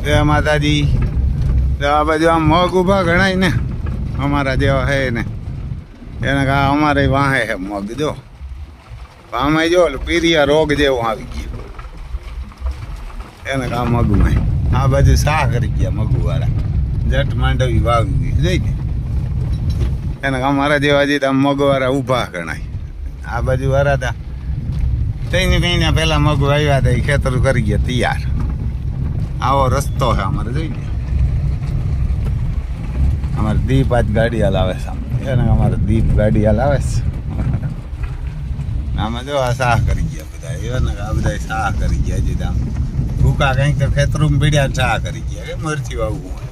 જય માતાજી. આ બાજુ આમ મગ ઊભા ગણાય ને અમારા જેવા હે ને એને કા અમારે વાહે હે મગ. જો આમાં જો પીરિયા રોગ જેવું આવી ગયું એને કા મગમાં. આ બાજુ શાહ કરી ગયા મગુવાળા, જટ માંડવી વાવી ગઈ જઈ ને એને અમારા જેવા જે મગવાળા ઊભા ગણાય. આ બાજુ વાળા હતા 3 મહિના પહેલા મગ વાવ્યા હતા, એ ખેતર કરી ગયા તૈયાર. આવો રસ્તો છે અમારે જોઈ ને. અમારે દીપ આજ ગાડી હાલ આવે છે એને અમારે દીપ ગાડી હાલ આવે છે. આમાં જો આ શાહ કરી ગયા બધા એને આ બધા શાહ કરી ગયા. હજી આમ ભૂકા કંઈક તો ખેતરું પીડ્યા શાહ કરી ગયા કે મરચી વાવવું હોય.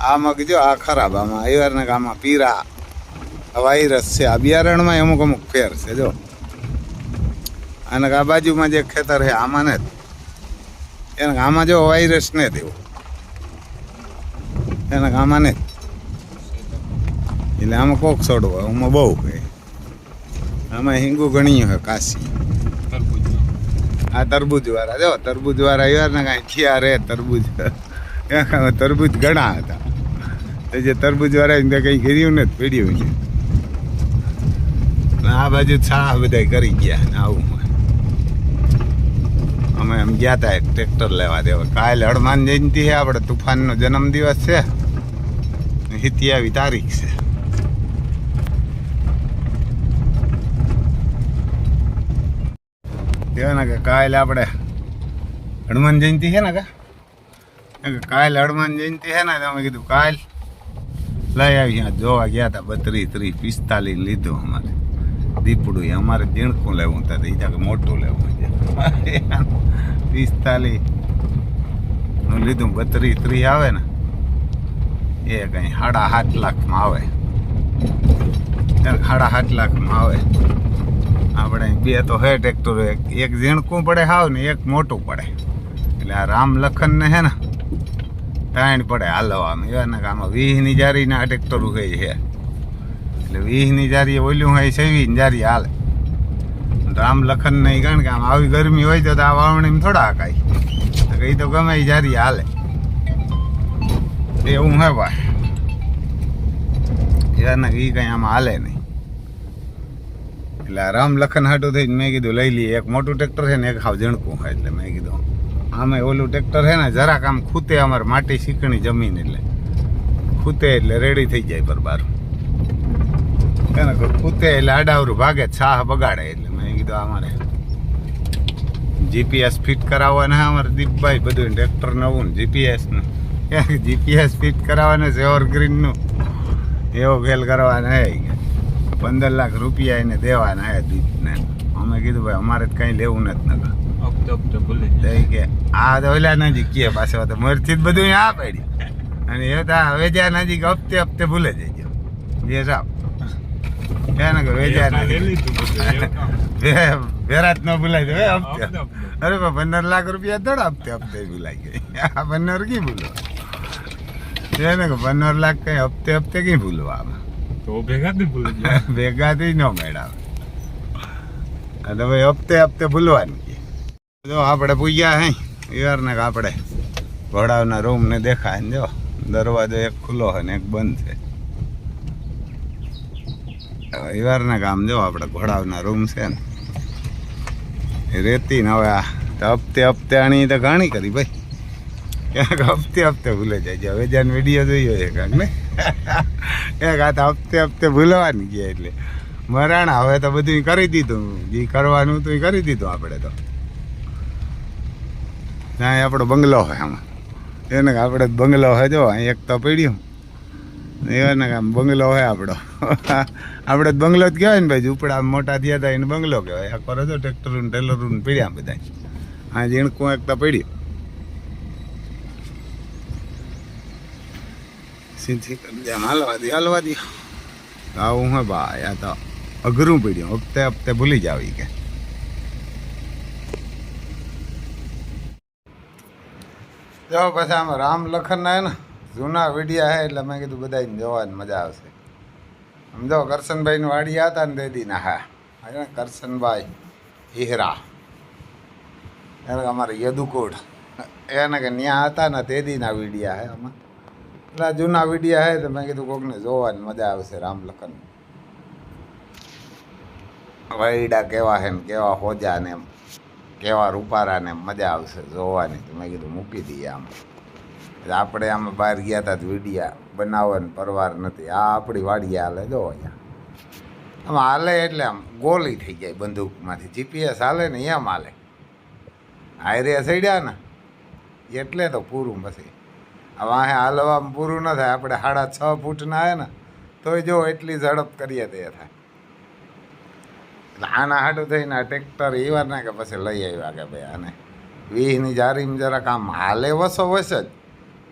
આ મગ જો આ ખરાબ આમાં એવાને આમાં પીરા વાયરસ છે. આ બિયારણમાં અમુક અમુક ફેર છે જો. અને આ બાજુમાં જે ખેતર છે આમાં ને એને આમાં જો વાયરસ ને દેવો એને આમાં ને એટલે આમાં કોક છોડવા આમાં બહુ કહે. આમાં હિંગુ ઘણી હોય કાશી. આ તરબૂજ વાળા જો તરબૂજ વાળા એવા ને કાંઈ થયા રે તરબૂજ. તરબૂજ ઘણા હતા તો જે તરબૂજ વાળા કંઈ કર્યું ને પીડ્યું છે. આ બાજુ છા બધા કરી ગયા આવું. અમે એમ ગયા હતા એક ટ્રેક્ટર લેવા દેવા. કાલે હનુમાન જયંતિ છે, આપણે તુફાનનો જન્મદિવસ છે, 27 તારીખ છે. ને કે કાલે આપણે હનુમાન જયંતિ છે ને કાલે હનુમાન જયંતિ છે ને અમે કીધું કાલ લઈ આવી. જોવા ગયા હતા 32, 30, 45 લીધું અમારે દીપડું. અમારે ઝીણકું લેવું હતું એ કે મોટું લેવું છે. 45 નું લીધું. 32, 30 આવે ને એ કંઈ 7.5 લાખમાં આવે. 7.5 લાખમાં આવે. આપણે બે તો હે ટ્રેક્ટર, એક ઝીણકું પડે હાવ ને એક મોટું પડે. એટલે આ રામ લખન ને હે ને ટાઈણ પડે હાલવામાં. એવા ને આમાં 20ની જારીના ટ્રેક્ટર હોય છે. એટલે 20ની જારી ઓલ્યું હોય 26ની જારી હાલે. રામ લખન નહીં, કારણ કે આમ આવી ગરમી હોય તો આ વાવણીમાં થોડા હકાય. એ તો ગમે એ જારી હાલે એવું હે ભાઈ. એને એ કંઈ આમાં હાલે નહીં. એટલે રામ લખન હાટું થઈને મેં કીધું લઈ લઈએ. એક મોટું ટ્રેક્ટર છે ને એક હાવ ઝીણકું હોય. એટલે મેં કીધું આમે ઓલું ટ્રેક્ટર છે ને જરાક આમ ખૂતે. અમારે માટી શીકણી જમીન એટલે ખૂતે એટલે રેડી થઈ જાય બરબાર. એને ખૂતે એટલે આડાવરું ભાગે છાહ બગાડે. એટલે મેં કીધું અમારે GPS ફિટ કરાવવાના અમારે દીપભાઈ બધું ટ્રેક્ટર નવું ને GPS ફિટ કરાવવાના છે. એવરગ્રીનનું એવો ખેલ કરવાના હે. 15 લાખ રૂપિયા એને દેવાના હે દીપને. અમે કીધું ભાઈ અમારે તો કંઈ લેવું નથી નકર કે આ તો ઓલા નજીક કે પાછો તો મરથી જ બધું આ પડી. અને એ તો વેજા નજીક હપ્તે ભૂલે જજો બે સાહેબ. એને કે વેજા વેરાત ન ભૂલાય તો હપ્તે. અરે 15 લાખ રૂપિયા થોડા હપ્તે ભૂલાઈ ગઈ. આ 15 કી ભૂલો એને કે 15 લાખ કઈ હપ્તે કી ભૂલવા. તો ભેગાથી ન મેળાવે. અને ભાઈ હપ્તે ભૂલવાની. જો આપણે પૂગ્યા હે યાર ને આપણે ઘોડાના રૂમ ને દેખાય ને. જો દરવાજો એક ખુલ્લો હોય ને એક બંધ છે. યાર ને કામ જો આપણે ઘોડાના રૂમ છે ને એ રેતી ને. હવે આ હપ્તે આણી તો ઘણી કરી ભાઈ. ક્યાંક હપ્તે ભૂલે જાય. હવે જ્યાં વિડીયો જોયો છે કાંક ને એક આ તો હપ્તે ભૂલવાની ગયા. એટલે મરાણા હવે તો બધું કરી દીધું. જે કરવાનું હતું એ કરી દીધું આપણે તો. ત્યાં આપણો બંગલો હોય આમાં. એને આપણે બંગલો હોય જો અહીં એક તો પડ્યું એને આમ બંગલો હોય આપણો. આપણે બંગલો જ કહેવાય ને ભાઈ. ઝૂંપડા મોટા થયા હતા એને બંગલો કહેવાય. આ કરો છો ટ્રેક્ટરું ટેલરું પીડ્યા બધા. હા ઝીણકું એક તો પડ્યું. સીધી કરી દે હાલવા દે. આવું હે ભાઈ. આ તો અઘરું પડ્યું. હપ્તે ભૂલી જાવ કે. જો પછી આમાં રામ લખન ના હે ને જૂના વિડીયા હે એટલે મેં કીધું બધાને જોવાની મજા આવશે. સમજો કરશનભાઈ ની વાડિયા હતા ને દેદીના. હા કરશનભાઈ હિહરા અમારે યદુકોટ એને કે ત્યાં હતા ને તે દીના વિડિયા હે આમાં, એટલા જૂના વિડિયા હે તો મેં કીધું કોકને જોવાની મજા આવશે રામ લખન વૈડા કેવા હે ને કેવા હોજા ને એમ કેવા રૂપારા ને મજા આવશે જોવાની, તો મેં કીધું મૂકી દઈએ આમ. આપણે આમાં બહાર ગયા હતા તો વિડિયા બનાવવાનો પરવાર નથી. આ આપણી વાડીએ હાલે, જો અહીંયા આમાં હાલે એટલે આમ ગોલી થઈ જાય બંદૂકમાંથી, જીપીએસ હાલે ને એમ હાલે. હાયરે સડ્યા ને એટલે તો પૂરું. પછી હવે આ હાલવામાં પૂરું ન થાય. આપણે 6.5 ફૂટના આવે ને તોય જો એટલી ઝડપ કરીએ તે થાય. એટલે આના હાટું થઈને આ ટ્રેક્ટર એવા ના કે પછી લઈ આવ્યા કે ભાઈ આને 20ની જારીમાં જરાક આમ હાલે વસો વસ જ,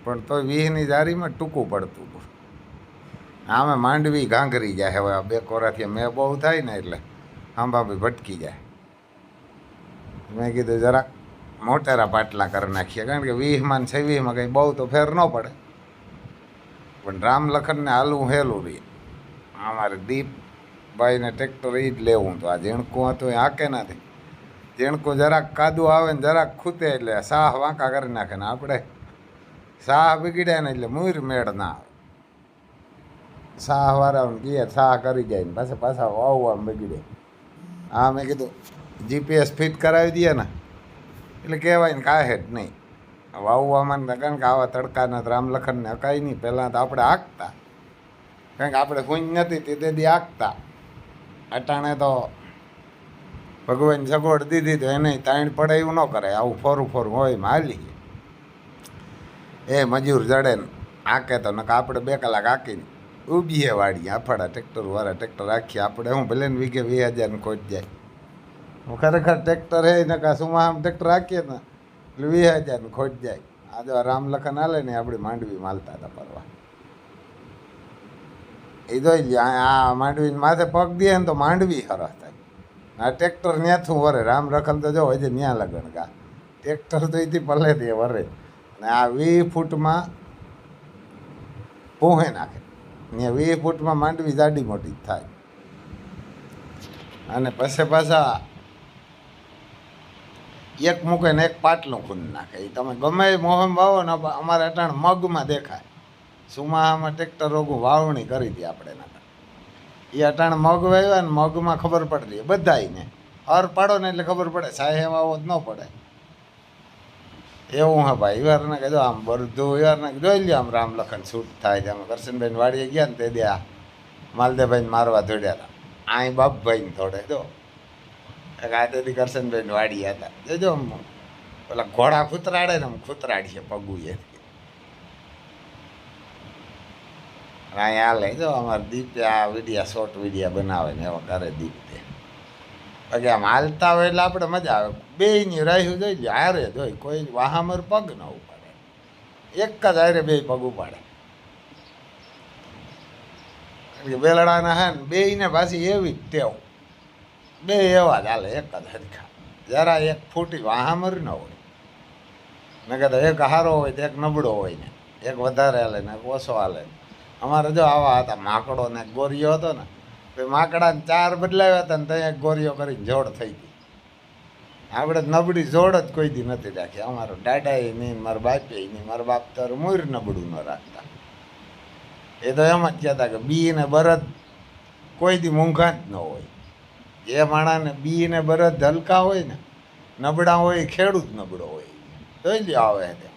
પણ તો 20ની જારીમાં ટૂંકું પડતું હતું. આમે માંડવી ઘાંઘરી જાય. હવે 2 કોરાથી મેં બહુ થાય ને એટલે આંબા બી ભટકી જાય. મેં કીધું જરાક મોટેરા પાટલા કરી નાખીએ, કારણ કે 20માં ને 26માં કંઈ બહુ તો ફેર ન પડે, પણ રામ લખનને હાલવું હેલું રહીએ. અમારે દીપભાઈને ટ્રેક્ટર એ જ લેવું તો આ ઝીણકું હતું એ હાકે નથી. ઝીણકું જરાક કાદું આવે ને જરાક ખૂતે એટલે સાહ વાંકા કરી નાખે ને આપણે સાહ બગડ્યા ને એટલે મૂર મેળ ના આવે. સાહ વાળાને કહીએ સાહ કરી જાય ને પાછા વાવવા બગડે. હા મેં કીધું જીપીએસ ફિટ કરાવી દઈએ ને એટલે કહેવાય ને કાંઈ જ નહીં વાવવામાં, કારણ કે આવા તડકાના રામ લખનને હકાય નહીં. પહેલાં તો આપણે હાંકતા, કારણ કે આપણે હુંજ નથી તે દી હાંકતા. અટાણે તો ભગવાન સગવડ દીધી તો એને તાણ પડે એવું ન કરે. આવું ફોરું હોય હાલી એ મજૂર જડે ને હાંકે તો નકા આપણે 2 કલાક હાંકીને ઊભીએ વાળીએ આફાડા ટ્રેક્ટરવાળા ટ્રેક્ટર રાખીએ. આપણે હું ભલે ને વીઘે 20,000 ખોટ જાય. ખરેખર ટ્રેક્ટર હે ને કાં સુમાં ટ્રેક્ટર હાંકીએ ને એટલે 20,000 ખોટ જાય. આ જો રામ લખન હાલે ને આપણી માંડવી માલતા હતા પરવા. એ જોઈ લે આ માંડવી માથે પગ દે ને તો માંડવી સરસ થાય. આ ટ્રેક્ટર ન્યાથું વરે. રામ લખન તો જો હજી ન્યા લગણ કા ટ્રેક્ટર તો એથી પલે દે વરે. ને આ 20 ફૂટમાં પૂહે નાખે. ત્યાં 20 ફૂટમાં માંડવી જાડી મોટી થાય. અને પછી પાછા એક મૂકે ને એક પાટલું ખૂન નાખે. એ તમે ગમે એ મોહમ વાવો ને અમારે અટાણ મગમાં દેખાય. સુમાહામાં ટ્રેક્ટર રોગું વાવણી કરી હતી આપણે ના. એ અટાણ મગ વાવ્યા ને મગમાં ખબર પડતી બધાને. હર પાડો ને એટલે ખબર પડે. સાહેબ આવો જ ન પડે એવું. હા ભાઈ ઈવારને કહેજો આમ બધું ઈવારને જોઈ લે આમ રામ લખન છૂટ થાય છે. અમે કરશનભાઈ વાડીએ ગયા ને તે દે આ માલદેવભાઈને મારવા દોડ્યા હતા. અહીં બાપભાઈને થોડે જો આ તેથી કરશનભાઈને વાડી હતા. જોજો પેલા ઘોડા ખૂતરાડે ને આમ ખૂતરાડીએ પગુએ. અહીં હાલે જો અમારે દીપે આ વિડિયા શોર્ટ વિડિયા બનાવે ને એવા કરે દીપે. બાકી આમ હાલતા હોય એટલે આપણે મજા આવે. બેયની રાહ્યું જોઈ લે હારે જોઈ કોઈ વાહામર પગ ન ઉપાડે. એક જ હારે 2 પગ ઉપાડે. કારણ કે બેલડાના હે ને બેયને પાછી એવી જ ટેવ. 2 એવા જ હાલે એક જ હરખા. જરા એક ફૂટી વાહામર ન હોય ને કહેતા એક હારો હોય તો એક નબળો હોય ને એક વધારે હાલે ને એક ઓછો હાલે. અમારે જો આવા હતા માકડો ને ગોરીઓ હતો ને માકડાને 4 બદલાવ્યા હતા ને ત્યાં એક ગોરીઓ કરીને જોડ થઈ ગઈ. આપણે નબળી જોડ જ કોઈ દી નથી રાખી. અમારો દાદાએ નહીં, મારા બાપે નહીં. મારા બાપ તો મૂર નબળું ન રાખતા. એ તો એમ જ કહેતા કે બી ને બરદ કોઈ દી મૂંઘા જ ન હોય. જે માણાને બી ને બરદ હલકા હોય ને નબળા હોય ખેડૂત નબળો હોય. જોઈ લ્યો આવે તે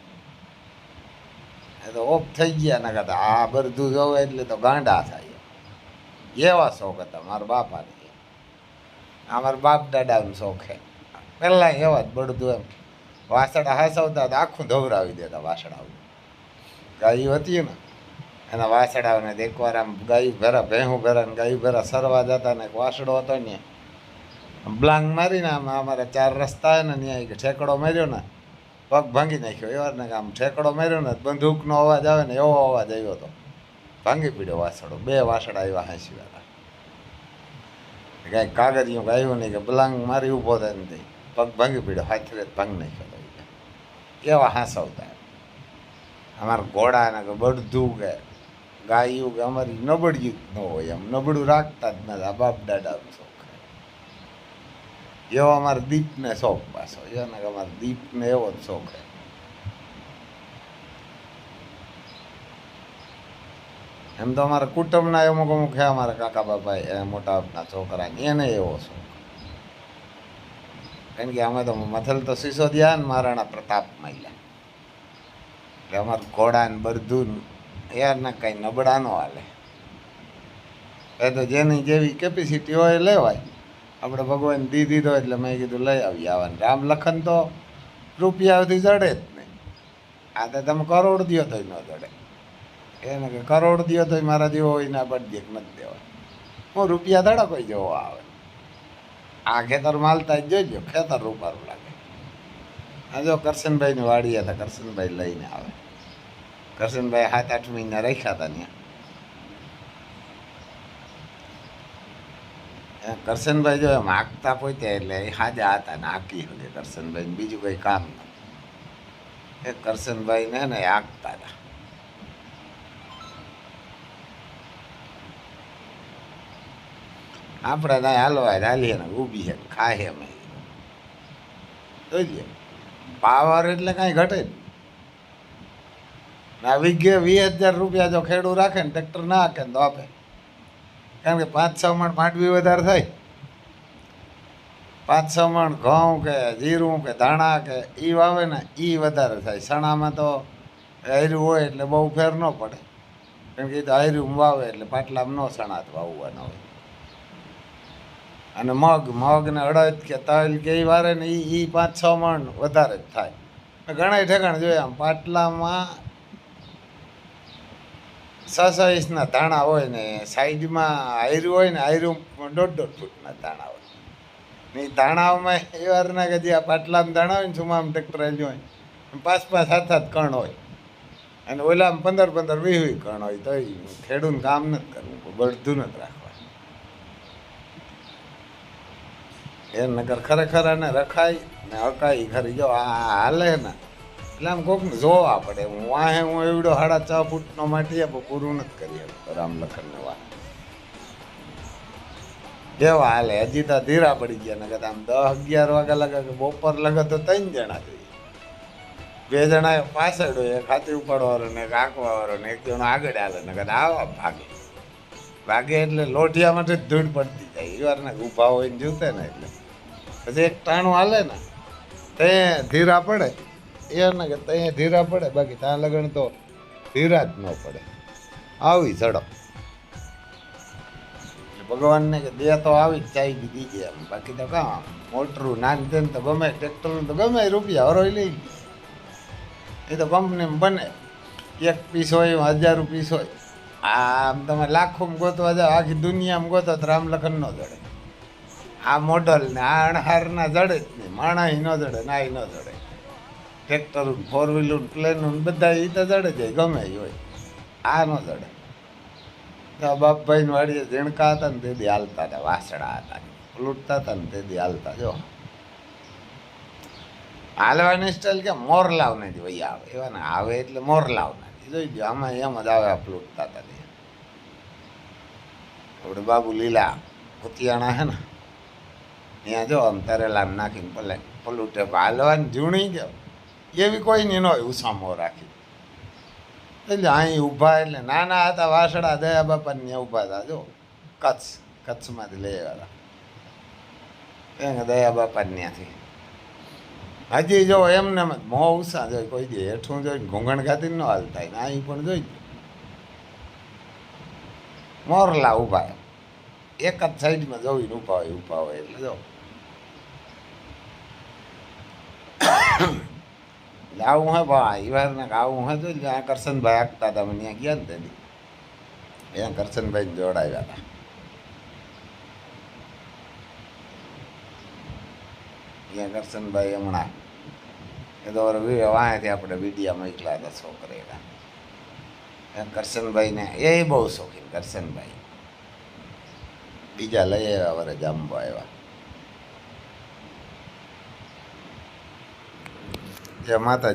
એ તો ઓફ થઈ ગયા ના કહેતા આ બધું જોવે એટલે તો ગાંડા થાય. એવા શોખ હતા મારા બાપાને. અમારા બાપ દાદાનો શોખ છે પહેલાં એવા જ બળદું એમ વાસડા હાસવતા તો આખું ધવરાવી દેતા. વાસડાઓ ગાયું હતી ને એના વાસડાઓને એકવાર આમ ગાયું ભેરા ભેહું ભેરા ને ગાયું ભેરા સરવા જતા ને એક વાસડો હતો ને બ્લાંગ મારીને આમ અમારે 4 રસ્તા ને ત્યાં ઠેકડો માર્યો ને પગ ભાંગી નાખ્યો. એવાર ને આમ ઠેકડો માર્યો ને બંદૂકનો અવાજ આવે ને એવો અવાજ આવ્યો હતો. ભાંગી પીડ્યો વાસડો. 2 વાસડા આવ્યા હાંસી. કાંઈ કાગળિયું ગાયું નહીં કે બ્લાંગ મારી ઊભો થાય નથી. પગ ભાંગી પીડ્યો. હાથરે ભાંગ નાખ્યો. એવા હાંસવતા અમારા ઘોડાને કે બળધું કે ગાયું કે અમારી નબળિયું જ ન હોય. આમ નબળું રાખતા જ નથી. આ બાપ દાદાનો શોખ એવો અમારા દીપને શોખ પાછો. એને કે અમારા દીપને એવો જ શોખ છે. એમ તો અમારા કુટુંબના અમુક અમુક છે, અમારા કાકા બાપા મોટા બાપના છોકરા એને એવો શોખ. કારણ કે અમે તો મથલ તો સિસોદિયા ને મહારાણા પ્રતાપ માયલા, એટલે અમારું ઘોડા ને બધું યારના કાંઈ નબળા ન હાલે. એ તો જેની જેવી કેપેસિટી હોય એ લેવાય. આપણે ભગવાન દીધો એટલે મેં કીધું લઈ આવી આવવાનું. રામ લખન તો રૂપિયાથી જડે જ નહીં. આ તો તમે કરોડ દો તોય ન જડે. એને કે કરોડ દો તોય મારા જેવો હોય ને બધી નથી દેવાય. હું રૂપિયા દડા કોઈ જેવો આવે. આ ખેતર માલતા જ જોઈ લો, ખેતર રૂપારું લાગે. આ જો કરશનભાઈની વાડી હતા, કરશનભાઈ લઈને આવે. કરશનભાઈ 7-8 મહિના રાખ્યા હતા ત્યાં. કરશનભાઈ જો એમ હાંકતા પોત્યા એટલે એ હાજા હતા ને હાંકી શકે કરશનભાઈ, બીજું કંઈ કામ ન. એ કરશનભાઈ ને હાંકતા હતા. આપણે ના હાલવા હાલીએ ને ઊભી છે ખાય અમે જોઈએ. પાવર એટલે કાંઈ ઘટે જ ના. વીઘે 20,000 રૂપિયા જો ખેડૂત રાખે ને ટ્રેક્ટર ના હાકે ને તો આપે. કારણ કે 5-6 મણ માંડવી વધારે થાય, 5-6 મણ ઘઉં કે જીરું કે ધાણા કે એ વાવે ને એ વધારે થાય. ચણામાં તો આયરું હોય એટલે બહુ ફેર ન પડે, કારણ કે એ તો આયરું વાવે એટલે પાટલામાં ન ચણા વાવવાના હોય. અને મગ ને અડદ કે તલ કે એ વારે ને એ 5-6 મણ વધારે જ થાય. ઘણા ઠેકાણ જોઈએ આમ પાટલામાં 6-6 ઇંચના દાણા હોય ને સાઈડમાં આયરું હોય ને આયરું 1.5 ફૂટના દાણા હોય ને. એ દાણાઓમાં એ વારના કે જે આ પાટલામાં દાણા હોય ને સુમામ ટ્રેક્ટર આવી હોય 5-5, 7-7 કણ હોય અને ઓલામાં 15-15, 20 કણ હોય. તો એ ખેડૂતનું કામ નથી કરવું, બળધું નથી રાખવા. એ નગર ખરેખર આને રખાય ને હકાય ખરી. જો આ હાલે ને એટલે આમ કોકને જોવા પડે. હું વાહે હું એવડો 6.5 ફૂટનો માટી આપો પૂરું નથી કરી શકતો રામ લખનને વાહ કેવા હાલે. હજી તો ધીરા પડી ગયા. ને કદાચ આમ 10-11 વાગ્યા લાગે કે બપોર લગે તો 3 જણા જોઈએ. 2 જણા પાછળ હોય, એક હાથી ઉપાડવાળો ને એક આંકવાવાળો ને એક જણો આગળ હાલે ને કદાચ આવા ભાગે એટલે લોઢિયા માટે જ ધૂળ પડતી જાય. એ વારના ઊભા હોય ને જોતે ને એટલે પછી એક ટાણું હાલે ને તે ધીરા પડે. એને કે ત્યાં ધીરા પડે, બાકી ત્યાં લગણ તો ધીરા જ ન પડે. આવી ઝડપ ભગવાનને કે દે તો આવી જ ચાઈ દીધી એમ. બાકી તો કામ મોટરું નાન તેને તો ગમે, ટ્રેક્ટરનું તો ગમે રૂપિયા હરોઈ લઈ. એ તો કંપનીમાં બને. 1 પીસ હોય 1000 પીસ હોય. આમ તમે લાખોમાં ગોતવા જાઓ, આખી દુનિયામાં ગોતો તો રામ લખન ન જડે. આ મોડલ ને આ અણહારના જડે જ નહીં. માણા ન જડે ના ન જડે. ટ્રેક્ટર 4-વ્હીલર પ્લેન બધા એ તો જડે જાય ગમે એ હોય. આ ન જડે. બાપભાઈને વાડીએ ઝીણકા હતા ને તેથી હાલતા હતા, વાસડા હતા લૂંટતા હતા ને તેથી હાલતા. જો હાલવાની સ્ટાઇલ કે મોરલાવ નથી ભાઈ આવે એવા ને આવે એટલે મોરલાવ નથી. જોઈ દો આમાં એમ જ આવે લૂંટતા હતા. આપણે બાબુ લીલા કુતિયાણા હે ને ત્યાં જો આમ તરેલા નાખીને પલુટે હાલવાની જૂણી કે એવી કોઈ નહીં હોય ઉસામો રાખી. એટલે અહીં ઊભા એટલે નાના હતા વાસડા દયા બાપાને ત્યાં ઊભા હતા. જો કચ્છમાંથી લઈ આવ્યા હતા દયા બાપાને ત્યાંથી. હજી જો એમને મોં ઉષા જોઈ કોઈ દે હેઠું જોઈને ઘૂંઘણ ખાતી ન હાલ થાય ને અહીં પણ જોઈ મોરલા ઊભા એક જ સાઈડમાં જોઈને ઊભા હોય એટલે જો આવું હે ભાઈ એ વાર ને આવું હે. જો આ કરશનભાઈ હાંકતા હતા, મને ત્યાં ગયા ને તેથી ત્યાં કરશનભાઈને જોડાવ્યા હતા. ત્યાં કરશનભાઈ હમણાં એ તો વાંથી આપણે વિડીયા મોકલા હતા છોકરા. કરશનભાઈને એ બહુ શોખીન કરશનભાઈ. બીજા લઈ આવ્યા વરે જાંબો આવ્યા. જય માતાજી.